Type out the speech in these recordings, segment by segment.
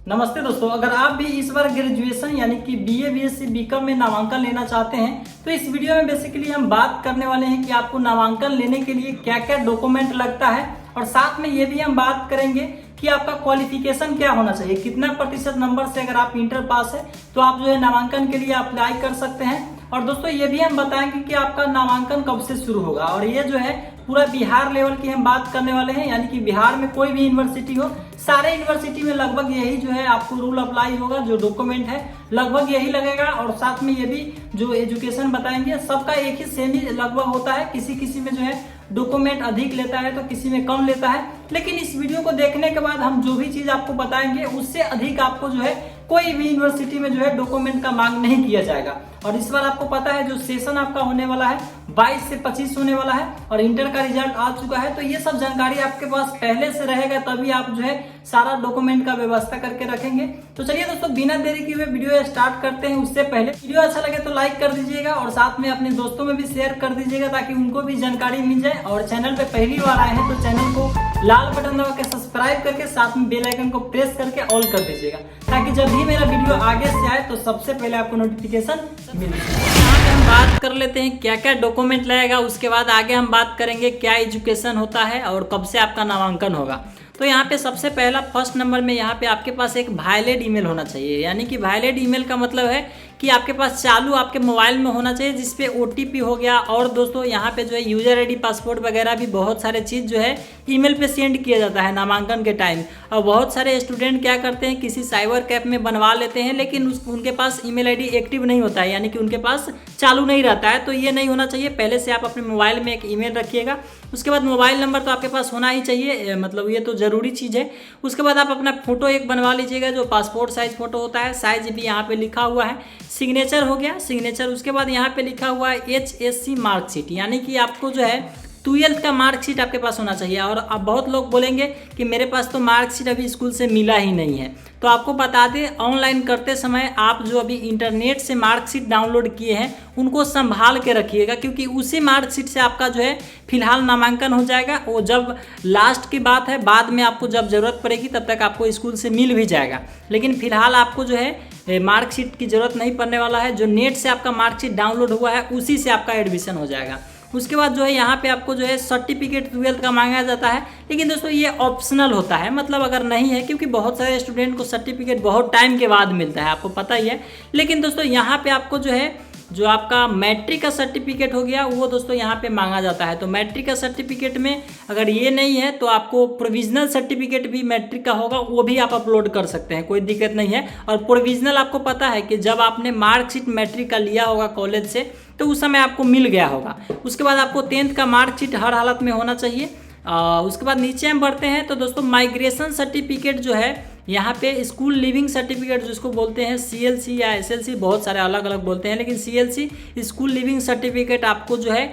नमस्ते दोस्तों, अगर आप भी इस बार ग्रेजुएशन यानी कि बीए, बीएससी, बीकॉम में नामांकन लेना चाहते हैं तो इस वीडियो में बेसिकली हम बात करने वाले हैं कि आपको नामांकन लेने के लिए क्या क्या डॉक्यूमेंट लगता है और साथ में ये भी हम बात करेंगे कि आपका क्वालिफिकेशन क्या होना चाहिए, कितना प्रतिशत नंबर से अगर आप इंटर पास है तो आप जो है नामांकन के लिए अप्लाई कर सकते हैं। और दोस्तों ये भी हम बताएंगे कि आपका नामांकन कब से शुरू होगा और ये जो है पूरा बिहार लेवल की हम बात करने वाले हैं, यानी कि बिहार में कोई भी यूनिवर्सिटी हो, सारे यूनिवर्सिटी में लगभग यही जो है आपको रूल अप्लाई होगा, जो डॉक्यूमेंट है लगभग यही लगेगा। और साथ में ये भी जो एजुकेशन बताएंगे सबका एक ही सेम ही लगभग होता है, किसी किसी में जो है डॉक्यूमेंट अधिक लेता है तो किसी में कम लेता है। लेकिन इस वीडियो को देखने के बाद हम जो भी चीज आपको बताएंगे उससे अधिक आपको जो है कोई भी यूनिवर्सिटी में जो है डॉक्यूमेंट का मांग नहीं किया जाएगा। और इस बार आपको पता है जो सेशन आपका होने वाला है 22 से 25 होने वाला है और इंटर का रिजल्ट आ चुका है, तो ये सब जानकारी आपके पास पहले से रहेगा, तभी आप जो है सारा डॉक्यूमेंट का व्यवस्था करके रखेंगे। तो चलिए दोस्तों बिना देरी किए हुए वीडियो स्टार्ट करते हैं। उससे पहले वीडियो अच्छा लगे तो लाइक कर दीजिएगा और साथ में अपने दोस्तों में भी शेयर कर दीजिएगा ताकि उनको भी जानकारी मिल जाए। और चैनल पे पहली बार आए हैं तो चैनल को लाल बटन दबा के सब्सक्राइब करके साथ में बेल आइकन को प्रेस करके ऑल कर दीजिएगा ताकि जब भी मेरा वीडियो आगे से आए तो सबसे पहले आपको नोटिफिकेशन मिल जाए। यहाँ पे हम बात कर लेते हैं क्या क्या डॉक्यूमेंट लगेगा, उसके बाद आगे हम बात करेंगे क्या एजुकेशन होता है और कब से आपका नामांकन होगा। तो यहाँ पे सबसे पहला फर्स्ट नंबर में यहाँ पे आपके पास एक वैलिड ईमेल होना चाहिए, यानी कि वैलिड ईमेल का मतलब है कि आपके पास चालू आपके मोबाइल में होना चाहिए जिसपे ओटीपी हो गया। और दोस्तों यहाँ पे जो है यूजर आईडी, पासपोर्ट वगैरह भी बहुत सारे चीज़ जो है ईमेल पे सेंड किया जाता है नामांकन के टाइम। और बहुत सारे स्टूडेंट क्या करते हैं किसी साइबर कैफ में बनवा लेते हैं लेकिन उनके पास ईमेल आईडी एक्टिव नहीं होता है, यानी कि उनके पास चालू नहीं रहता है। तो ये नहीं होना चाहिए, पहले से आप अपने मोबाइल में एक ईमेल रखिएगा। उसके बाद मोबाइल नंबर तो आपके पास होना ही चाहिए, मतलब ये तो ज़रूरी चीज़ है। उसके बाद आप अपना फ़ोटो एक बनवा लीजिएगा जो पासपोर्ट साइज फ़ोटो होता है, साइज भी यहाँ पे लिखा हुआ है। सिग्नेचर हो गया, सिग्नेचर। उसके बाद यहाँ पे लिखा हुआ है HSC मार्कशीट, यानी कि आपको जो है 12th का मार्कशीट आपके पास होना चाहिए। और अब बहुत लोग बोलेंगे कि मेरे पास तो मार्कशीट अभी स्कूल से मिला ही नहीं है, तो आपको बता दें ऑनलाइन करते समय आप जो अभी इंटरनेट से मार्कशीट डाउनलोड किए हैं उनको संभाल के रखिएगा, क्योंकि उसी मार्कशीट से आपका जो है फिलहाल नामांकन हो जाएगा। वो जब लास्ट की बात है, बाद में आपको जब ज़रूरत पड़ेगी तब तक आपको स्कूल से मिल भी जाएगा, लेकिन फिलहाल आपको जो है मार्कशीट की ज़रूरत नहीं पड़ने वाला है। जो नेट से आपका मार्कशीट डाउनलोड हुआ है उसी से आपका एडमिशन हो जाएगा। उसके बाद जो है यहाँ पे आपको जो है सर्टिफिकेट 12th का मांगा जाता है, लेकिन दोस्तों ये ऑप्शनल होता है, मतलब अगर नहीं है, क्योंकि बहुत सारे स्टूडेंट को सर्टिफिकेट बहुत टाइम के बाद मिलता है, आपको पता ही है। लेकिन दोस्तों यहाँ पे आपको जो है जो आपका मैट्रिक का सर्टिफिकेट हो गया वो दोस्तों यहाँ पे मांगा जाता है। तो मैट्रिक का सर्टिफिकेट में अगर ये नहीं है तो आपको प्रोविजनल सर्टिफिकेट भी मैट्रिक का होगा, वो भी आप अपलोड कर सकते हैं, कोई दिक्कत नहीं है। और प्रोविजनल आपको पता है कि जब आपने मार्कशीट मैट्रिक का लिया होगा कॉलेज से तो उस समय आपको मिल गया होगा। उसके बाद आपको 10th का मार्कशीट हर हालत में होना चाहिए। उसके बाद नीचे हम बढ़ते हैं तो दोस्तों माइग्रेशन सर्टिफिकेट जो है यहाँ पे स्कूल लिविंग सर्टिफिकेट जिसको बोलते हैं CLC या SLC, बहुत सारे अलग अलग बोलते हैं, लेकिन CLC स्कूल लिविंग सर्टिफिकेट आपको जो है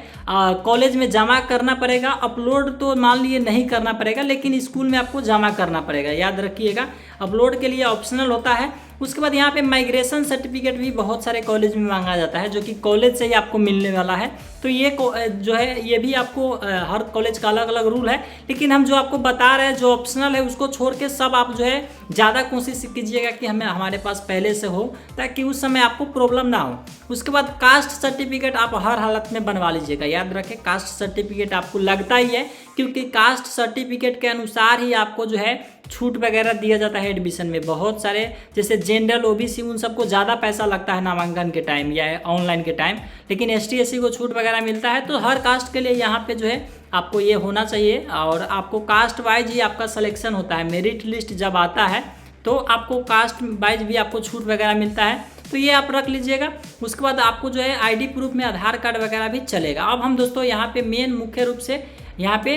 कॉलेज में जमा करना पड़ेगा। अपलोड तो मान लिए नहीं करना पड़ेगा, लेकिन स्कूल में आपको जमा करना पड़ेगा, याद रखिएगा। अपलोड के लिए ऑप्शनल होता है। उसके बाद यहाँ पे माइग्रेशन सर्टिफिकेट भी बहुत सारे कॉलेज में मांगा जाता है जो कि कॉलेज से ही आपको मिलने वाला है। तो ये जो है ये भी आपको हर कॉलेज का अलग अलग रूल है, लेकिन हम जो आपको बता रहे हैं जो ऑप्शनल है उसको छोड़ के सब आप जो है ज़्यादा कोशिश कीजिएगा कि हमारे पास पहले से हो ताकि उस समय आपको प्रॉब्लम ना हो। उसके बाद कास्ट सर्टिफिकेट आप हर हालत में बनवा लीजिएगा, याद रखें कास्ट सर्टिफिकेट आपको लगता ही है, क्योंकि कास्ट सर्टिफिकेट के अनुसार ही आपको जो है छूट वगैरह दिया जाता है एडमिशन में। बहुत सारे जैसे जनरल, OBC उन सबको ज़्यादा पैसा लगता है नामांकन के टाइम या ऑनलाइन के टाइम, लेकिन ST SC को छूट वगैरह मिलता है। तो हर कास्ट के लिए यहाँ पे जो है आपको ये होना चाहिए और आपको कास्ट वाइज ही आपका सिलेक्शन होता है। मेरिट लिस्ट जब आता है तो आपको कास्ट वाइज भी आपको छूट वगैरह मिलता है, तो ये आप रख लीजिएगा। उसके बाद आपको जो है ID प्रूफ में आधार कार्ड वगैरह भी चलेगा। अब हम दोस्तों यहाँ पे मेन मुख्य रूप से यहाँ पे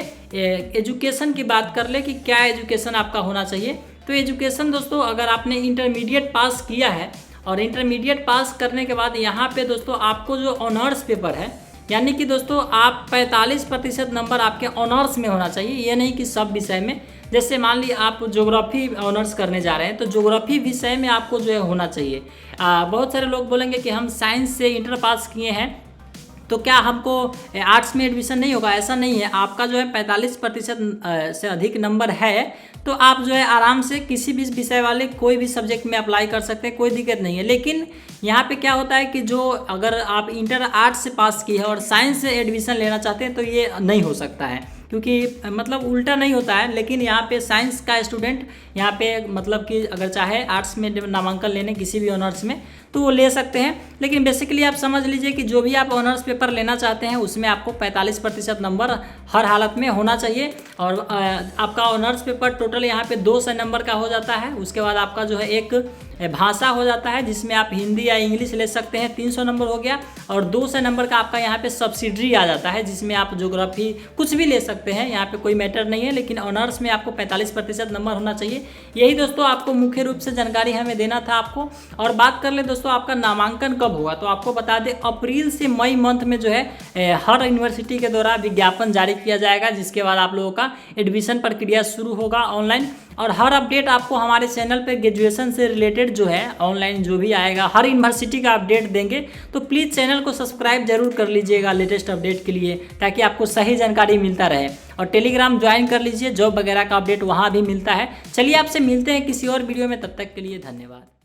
एजुकेशन की बात कर ले कि क्या एजुकेशन आपका होना चाहिए। तो एजुकेशन दोस्तों अगर आपने इंटरमीडिएट पास किया है और इंटरमीडिएट पास करने के बाद यहाँ पे दोस्तों आपको जो ऑनर्स पेपर है, यानी कि दोस्तों आप 45% नंबर आपके ऑनर्स में होना चाहिए, ये नहीं कि सब विषय में। जैसे मान ली आप ज्योग्राफी ऑनर्स करने जा रहे हैं तो ज्योग्राफी विषय में आपको जो है होना चाहिए। बहुत सारे लोग बोलेंगे कि हम साइंस से इंटर पास किए हैं तो क्या हमको आर्ट्स में एडमिशन नहीं होगा? ऐसा नहीं है। आपका जो है 45% से अधिक नंबर है तो आप जो है आराम से किसी भी विषय वाले कोई भी सब्जेक्ट में अप्लाई कर सकते हैं, कोई दिक्कत नहीं है। लेकिन यहाँ पे क्या होता है कि जो अगर आप इंटर आर्ट्स से पास की है और साइंस से एडमिशन लेना चाहते हैं तो ये नहीं हो सकता है, क्योंकि मतलब उल्टा नहीं होता है। लेकिन यहाँ पे साइंस का स्टूडेंट यहाँ पे मतलब कि अगर चाहे आर्ट्स में नामांकन लेने किसी भी ऑनर्स में तो वो ले सकते हैं। लेकिन बेसिकली आप समझ लीजिए कि जो भी आप ऑनर्स पेपर लेना चाहते हैं उसमें आपको 45% नंबर हर हालत में होना चाहिए। और आपका ऑनर्स पेपर टोटल यहाँ पे 200 नंबर का हो जाता है। उसके बाद आपका जो है एक भाषा हो जाता है जिसमें आप हिंदी या इंग्लिश ले सकते हैं, 300 नंबर हो गया। और 200 नंबर का आपका यहाँ पे सब्सिडरी आ जाता है जिसमें आप ज्योग्राफी कुछ भी ले सकते हैं, यहाँ पे कोई मैटर नहीं है। लेकिन ऑनर्स में आपको 45% नंबर होना चाहिए। यही दोस्तों आपको मुख्य रूप से जानकारी हमें देना था आपको। और बात कर ले दोस्तों आपका नामांकन कब होगा, तो आपको बता दें अप्रैल से मई मंथ में जो है हर यूनिवर्सिटी के द्वारा विज्ञापन जारी किया जाएगा, जिसके बाद आप लोगों का एडमिशन प्रक्रिया शुरू होगा ऑनलाइन। और हर अपडेट आपको हमारे चैनल पे ग्रेजुएशन से रिलेटेड जो है ऑनलाइन जो भी आएगा हर यूनिवर्सिटी का अपडेट देंगे। तो प्लीज़ चैनल को सब्सक्राइब जरूर कर लीजिएगा लेटेस्ट अपडेट के लिए, ताकि आपको सही जानकारी मिलता रहे। और टेलीग्राम ज्वाइन कर लीजिए, जॉब वगैरह का अपडेट वहाँ भी मिलता है। चलिए आपसे मिलते हैं किसी और वीडियो में, तब तक के लिए धन्यवाद।